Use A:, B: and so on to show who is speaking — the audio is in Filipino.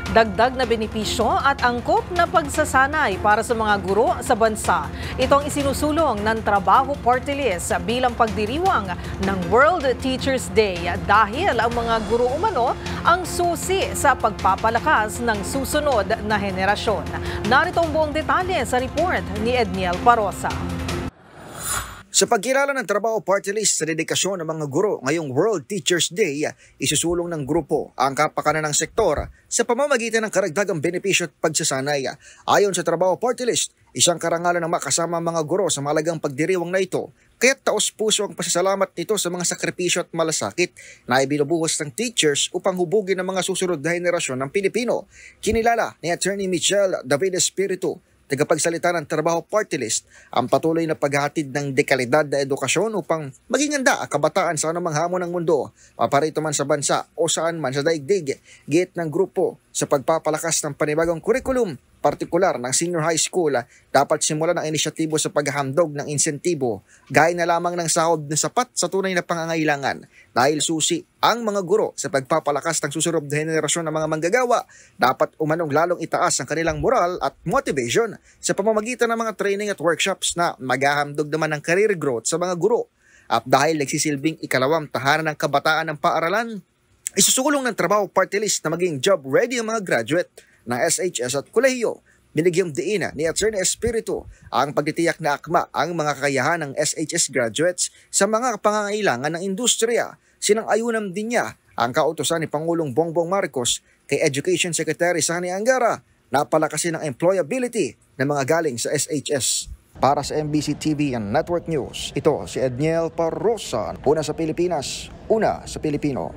A: Dagdag na benepisyo at angkop na pagsasanay para sa mga guro sa bansa. Ito ang isinusulong ng Trabaho Party List bilang pagdiriwang ng World Teachers Day dahil ang mga guro umano ang susi sa pagpapalakas ng susunod na henerasyon. Narito ang buong detalye sa report ni Edniel Parosa.
B: Sa pagkilala ng Trabaho Party List sa dedikasyon ng mga guro ngayong World Teachers Day, isusulong ng grupo ang kapakanan ng sektor sa pamamagitan ng karagdagang benepisyo at pagsasanay. Ayon sa Trabaho Party List, isang karangalan ng makasama mga guro sa malagang pagdiriwang na ito, kaya't taos-puso ang pasasalamat nito sa mga sakripisyo at malasakit na ibinubuhos ng teachers upang hubugin ang mga susunod na henerasyon ng Pilipino. Kinilala ni Attorney Michelle David Espiritu, tagapagsalita ng Trabaho Party List, ang patuloy na paghahatid ng dekalidad na edukasyon upang maging handa ang kabataan sa anumang hamon ng mundo, paparito man sa bansa o saan man sa daigdig. Giit ng grupo, sa pagpapalakas ng panibagong kurikulum, partikular ng senior high school, dapat simulan ang inisyatibo sa paghahandog ng insentibo, gaya na lamang ng sahod na sapat sa tunay na pangangailangan. Dahil susi ang mga guro sa pagpapalakas ng susunod na henerasyon ng mga manggagawa, dapat umanong lalong itaas ang kanilang moral at motivation sa pamamagitan ng mga training at workshops na maghahandog naman ng career growth sa mga guro. At dahil nagsisilbing ikalawang tahanan ng kabataan ng paaralan, isusulong ng Trabaho Party List na maging job ready ang mga graduate ng SHS at kolehiyo. Binigyang diin ni Attorney Espiritu ang pagtitiyak na akma ang mga kakayahan ng SHS graduates sa mga pangangailangan ng industriya. Sinang-ayunan din niya ang kautusan ni Pangulong Bongbong Marcos kay Education Secretary Sani Angara na palakasin ang employability ng mga galing sa SHS. Para sa MBC TV and Network News, ito si Edniel Parosa. Una sa Pilipinas, una sa Pilipino.